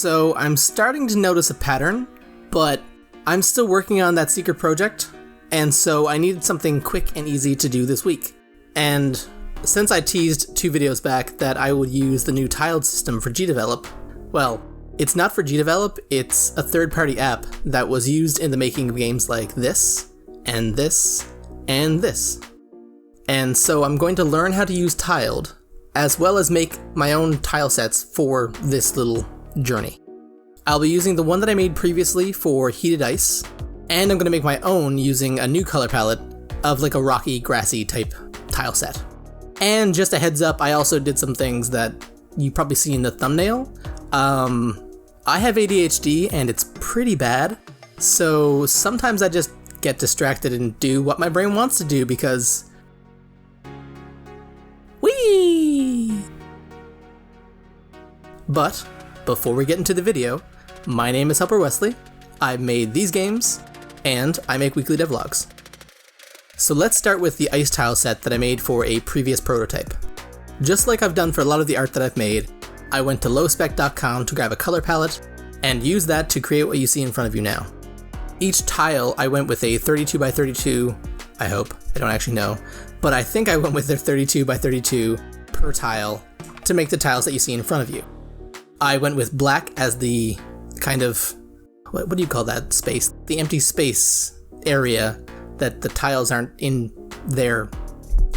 So I'm starting to notice a pattern, but I'm still working on that secret project, and so I needed something quick and easy to do this week. And since I teased 2 videos back that I would use the new tiled system for Gdevelop, well, it's not for Gdevelop, it's a third-party app that was used in the making of games like this, and this, and this. And so I'm going to learn how to use tiled, as well as make my own tile sets for this little journey. I'll be using the one that I made previously for heated ice, and I'm going to make my own using a new color palette of like a rocky, grassy type tile set. And just a heads up, I also did some things that you probably see in the thumbnail. I have ADHD and it's pretty bad, so sometimes I just get distracted and do what my brain wants to do because... Whee! But before we get into the video, my name is Helper Wesley, I've made these games, and I make weekly devlogs. So let's start with the ice tile set that I made for a previous prototype. Just like I've done for a lot of the art that I've made, I went to lowspec.com to grab a color palette, and use that to create what you see in front of you now. Each tile I went with a 32x32, I hope, I don't actually know, but I think I went with a 32x32 per tile to make the tiles that you see in front of you. I went with black as the kind of, what do you call that space? The empty space area that the tiles aren't in there.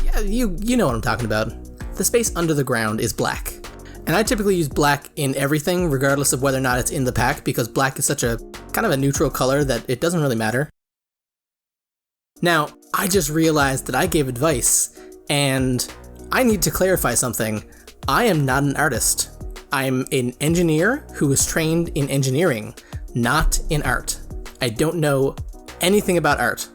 Yeah, you know what I'm talking about. The space under the ground is black. And I typically use black in everything, regardless of whether or not it's in the pack, because black is such a kind of a neutral color that it doesn't really matter. Now, I just realized that I gave advice, and I need to clarify something. I am not an artist. I'm an engineer who was trained in engineering, not in art. I don't know anything about art,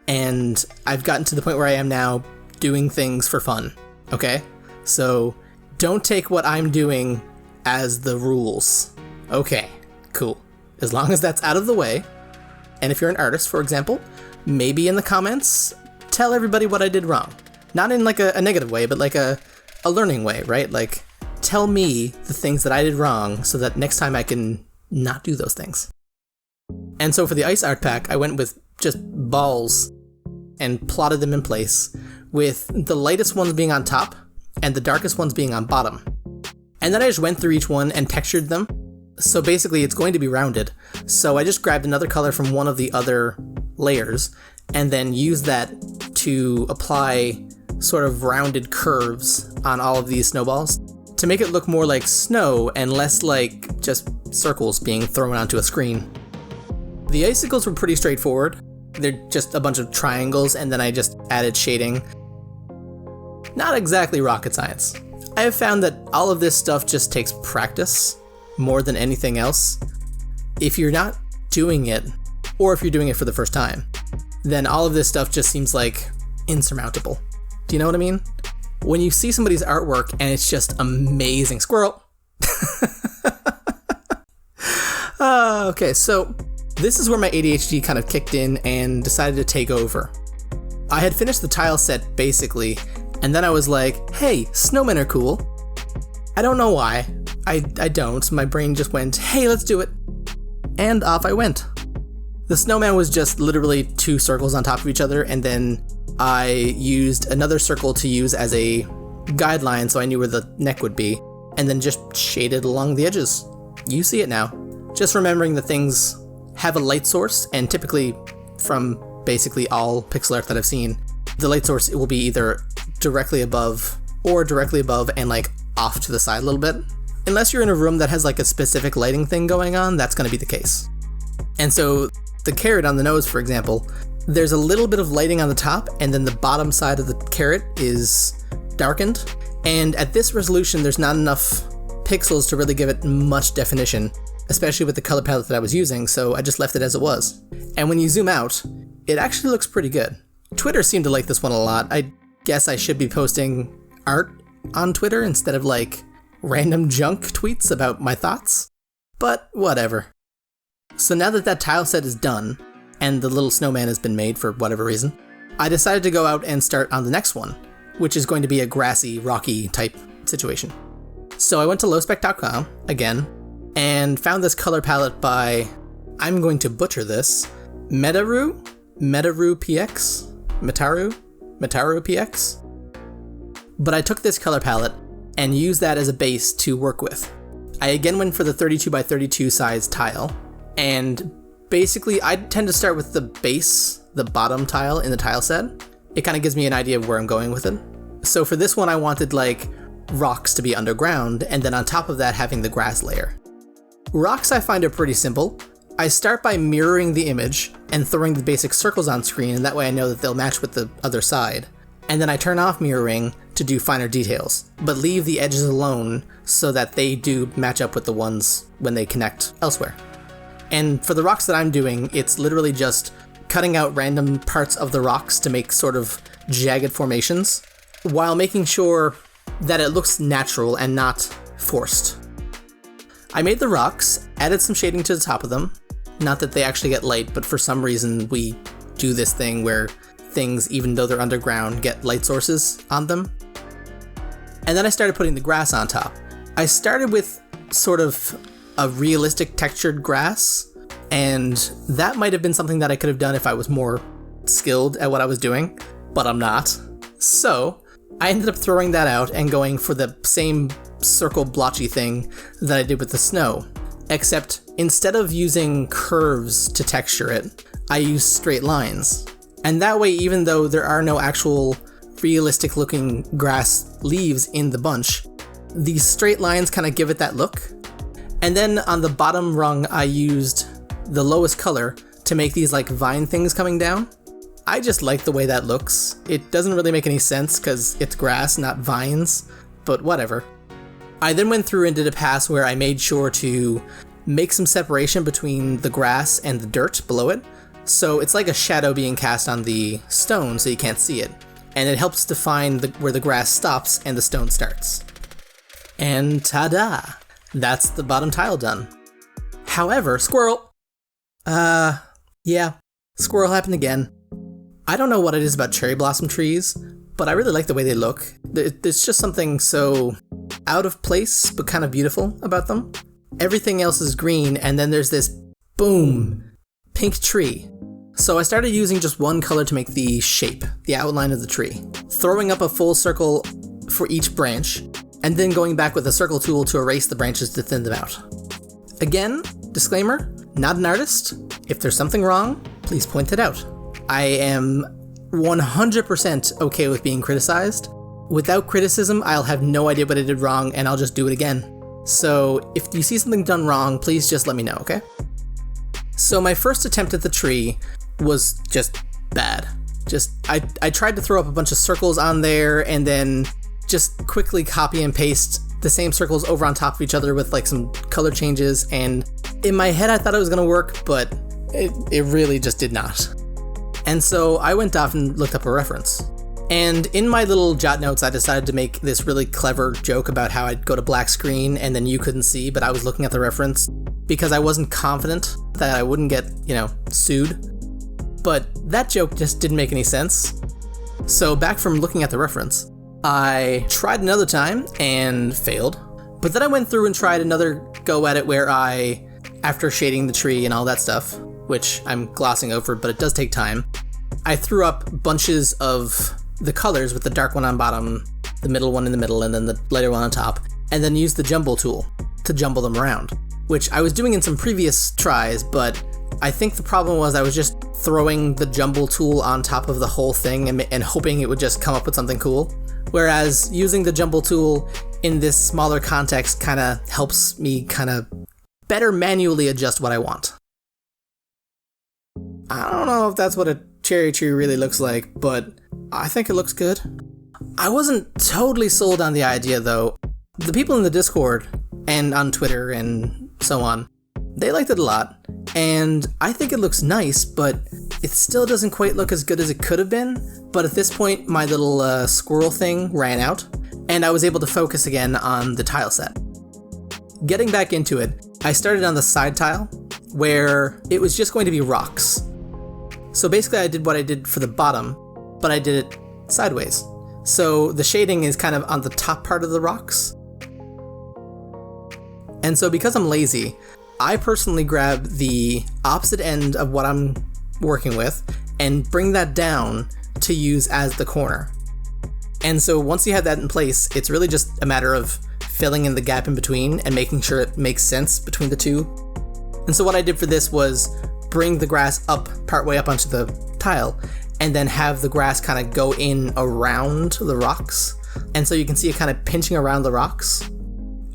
and I've gotten to the point where I am now doing things for fun, okay? So don't take what I'm doing as the rules. Okay, cool. As long as that's out of the way, and if you're an artist, for example, maybe in the comments, tell everybody what I did wrong. Not in like a negative way, but like a learning way, right? Like, tell me the things that I did wrong so that next time I can not do those things. And so for the ice art pack, I went with just balls and plotted them in place, with the lightest ones being on top and the darkest ones being on bottom. And then I just went through each one and textured them. So basically it's going to be rounded. So I just grabbed another color from one of the other layers and then used that to apply sort of rounded curves on all of these snowballs to make it look more like snow and less like just circles being thrown onto a screen. The icicles were pretty straightforward. They're just a bunch of triangles and then I just added shading. Not exactly rocket science. I have found that all of this stuff just takes practice more than anything else. If you're not doing it, or if you're doing it for the first time, then all of this stuff just seems like insurmountable. Do you know what I mean? When you see somebody's artwork and it's just amazing. Squirrel! Okay, so this is where my ADHD kind of kicked in and decided to take over. I had finished the tile set basically, and then I was like, hey, snowmen are cool. I don't know why. I don't. My brain just went, hey, let's do it. And off I went. The snowman was just literally 2 circles on top of each other, and then I used another circle to use as a guideline so I knew where the neck would be, and then just shaded along the edges. You see it now. Just remembering that things have a light source, and typically from basically all pixel art that I've seen, the light source will be either directly above or directly above and like off to the side a little bit. Unless you're in a room that has like a specific lighting thing going on, that's going to be the case. And so the carrot on the nose, for example, there's a little bit of lighting on the top, and then the bottom side of the carrot is darkened. And at this resolution, there's not enough pixels to really give it much definition, especially with the color palette that I was using, so I just left it as it was. And when you zoom out, it actually looks pretty good. Twitter seemed to like this one a lot. I guess I should be posting art on Twitter instead of like random junk tweets about my thoughts, but whatever. So now that that tile set is done, and the little snowman has been made for whatever reason, I decided to go out and start on the next one, which is going to be a grassy, rocky type situation. So I went to lowspec.com, again, and found this color palette by, I'm going to butcher this, Metaru PX? Metaru PX? But I took this color palette and used that as a base to work with. I again went for the 32 by 32 size tile, and basically I tend to start with the base, the bottom tile in the tile set. It kind of gives me an idea of where I'm going with it. So for this one I wanted like rocks to be underground, and then on top of that having the grass layer. Rocks I find are pretty simple. I start by mirroring the image and throwing the basic circles on screen, and that way I know that they'll match with the other side. And then I turn off mirroring to do finer details, but leave the edges alone so that they do match up with the ones when they connect elsewhere. And for the rocks that I'm doing, it's literally just cutting out random parts of the rocks to make sort of jagged formations, while making sure that it looks natural and not forced. I made the rocks, added some shading to the top of them. Not that they actually get light, but for some reason we do this thing where things, even though they're underground, get light sources on them. And then I started putting the grass on top. I started with sort of a realistic textured grass, and that might have been something that I could have done if I was more skilled at what I was doing, but I'm not. So I ended up throwing that out and going for the same circle blotchy thing that I did with the snow, except instead of using curves to texture it, I used straight lines. And that way, even though there are no actual realistic looking grass leaves in the bunch, these straight lines kind of give it that look. And then on the bottom rung, I used the lowest color to make these like vine things coming down. I just like the way that looks. It doesn't really make any sense because it's grass, not vines, but whatever. I then went through and did a pass where I made sure to make some separation between the grass and the dirt below it. So it's like a shadow being cast on the stone so you can't see it. And it helps define where the grass stops and the stone starts. And ta-da! That's the bottom tile done. However, squirrel! Yeah, squirrel happened again. I don't know what it is about cherry blossom trees, but I really like the way they look. There's just something so out of place, but kind of beautiful about them. Everything else is green, and then there's this, boom, pink tree. So I started using just one color to make the shape, the outline of the tree, throwing up a full circle for each branch, and then going back with the circle tool to erase the branches to thin them out. Again, disclaimer, not an artist. If there's something wrong, please point it out. I am 100% okay with being criticized. Without criticism, I'll have no idea what I did wrong, and I'll just do it again. So if you see something done wrong, please just let me know, okay? So my first attempt at the tree was just bad. I tried to throw up a bunch of circles on there and then just quickly copy and paste the same circles over on top of each other with like some color changes, and in my head I thought it was gonna work, but it really just did not. And so I went off and looked up a reference. And in my little jot notes, I decided to make this really clever joke about how I'd go to black screen and then you couldn't see, but I was looking at the reference because I wasn't confident that I wouldn't get, sued. But that joke just didn't make any sense. So back from looking at the reference, I tried another time and failed. But then I went through and tried another go at it where I, after shading the tree and all that stuff, which I'm glossing over, but it does take time, I threw up bunches of the colors with the dark one on bottom, the middle one in the middle, and then the lighter one on top, and then used the jumble tool to jumble them around, which I was doing in some previous tries, but I think the problem was I was just throwing the jumble tool on top of the whole thing and hoping it would just come up with something cool, whereas using the jumble tool in this smaller context kind of helps me kind of better manually adjust what I want. I don't know if that's what a cherry tree really looks like, but I think it looks good. I wasn't totally sold on the idea though. The people in the Discord and on Twitter and so on, they liked it a lot, and I think it looks nice, but it still doesn't quite look as good as it could have been. But at this point, my little squirrel thing ran out, and I was able to focus again on the tile set. Getting back into it, I started on the side tile, where it was just going to be rocks. So basically I did what I did for the bottom, but I did it sideways. So the shading is kind of on the top part of the rocks. And so because I'm lazy, I personally grab the opposite end of what I'm working with and bring that down to use as the corner. And so once you have that in place, it's really just a matter of filling in the gap in between and making sure it makes sense between the two. And so what I did for this was bring the grass up, partway up onto the tile, and then have the grass kind of go in around the rocks. And so you can see it kind of pinching around the rocks.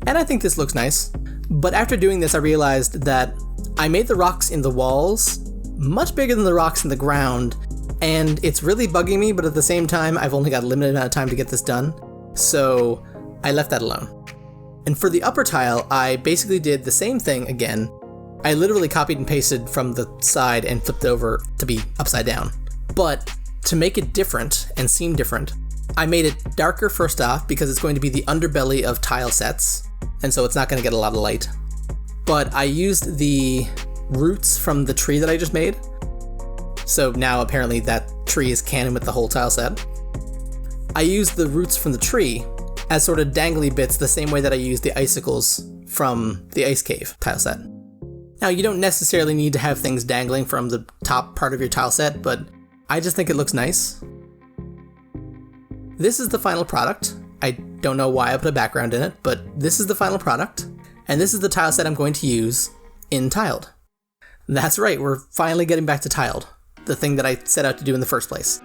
And I think this looks nice. But after doing this, I realized that I made the rocks in the walls much bigger than the rocks in the ground, and it's really bugging me, but at the same time, I've only got a limited amount of time to get this done, so I left that alone. And for the upper tile, I basically did the same thing again. I literally copied and pasted from the side and flipped it over to be upside down. But to make it different and seem different, I made it darker first off because it's going to be the underbelly of tile sets, and so it's not going to get a lot of light. But I used the roots from the tree that I just made. So now apparently that tree is canon with the whole tile set. I used the roots from the tree as sort of dangly bits the same way that I used the icicles from the Ice Cave tile set. Now you don't necessarily need to have things dangling from the top part of your tile set, but I just think it looks nice. This is the final product. I don't know why I put a background in it, but this is the final product, and this is the tile set I'm going to use in Tiled. That's right, we're finally getting back to Tiled, the thing that I set out to do in the first place.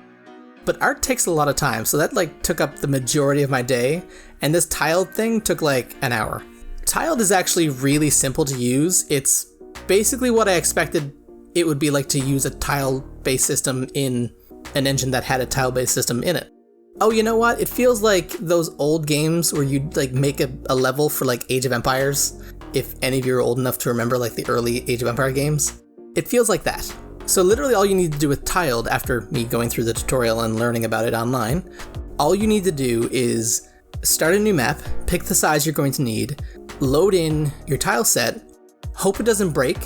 But art takes a lot of time, so that took up the majority of my day, and this Tiled thing took an hour. Tiled is actually really simple to use. It's basically what I expected it would be like to use a tile-based system in an engine that had a tile-based system in it. Oh, you know what? It feels like those old games where you'd make a level for Age of Empires, if any of you are old enough to remember the early Age of Empire games. It feels like that. So literally all you need to do with Tiled, after me going through the tutorial and learning about it online, all you need to do is start a new map, pick the size you're going to need, load in your tile set, hope it doesn't break.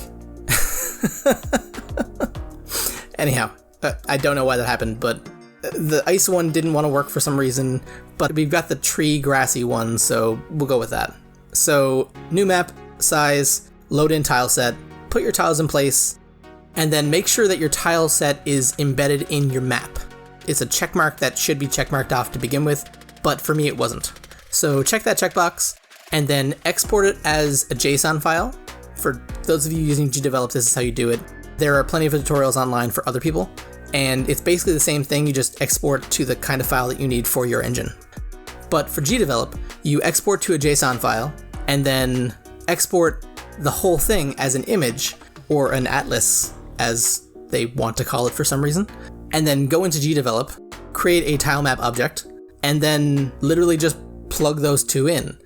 Anyhow, I don't know why that happened, but the ice one didn't want to work for some reason, but we've got the tree grassy one, so we'll go with that. So new map, size, load in tile set, put your tiles in place, and then make sure that your tile set is embedded in your map. It's a checkmark that should be checkmarked off to begin with, but for me it wasn't. So check that checkbox, and then export it as a JSON file. For those of you using Gdevelop, this is how you do it. There are plenty of tutorials online for other people, and it's basically the same thing, you just export to the kind of file that you need for your engine. But for Gdevelop, you export to a JSON file, and then export the whole thing as an image, or an atlas, as they want to call it for some reason, and then go into Gdevelop, create a tilemap object, and then literally just plug those two in.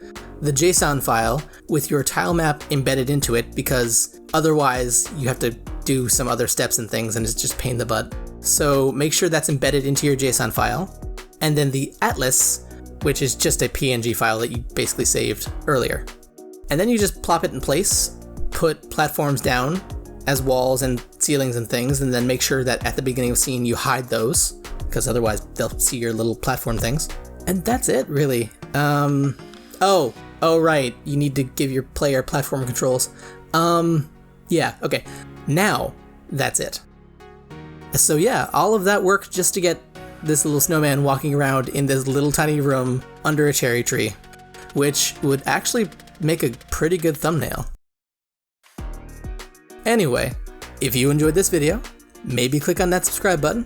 The JSON file with your tilemap embedded into it, because otherwise you have to do some other steps and things and it's just pain in the butt. So make sure that's embedded into your JSON file, and then the atlas, which is just a PNG file that you basically saved earlier. And then you just plop it in place, put platforms down as walls and ceilings and things, and then make sure that at the beginning of the scene you hide those, because otherwise they'll see your little platform things. And that's it, really. Oh right, you need to give your player platform controls. Yeah, okay. Now, that's it. So yeah, all of that work just to get this little snowman walking around in this little tiny room under a cherry tree, which would actually make a pretty good thumbnail. Anyway, if you enjoyed this video, maybe click on that subscribe button.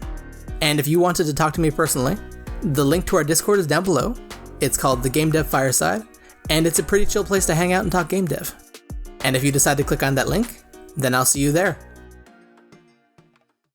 And if you wanted to talk to me personally, the link to our Discord is down below. It's called the Game Dev Fireside, and it's a pretty chill place to hang out and talk game dev. And if you decide to click on that link, then I'll see you there.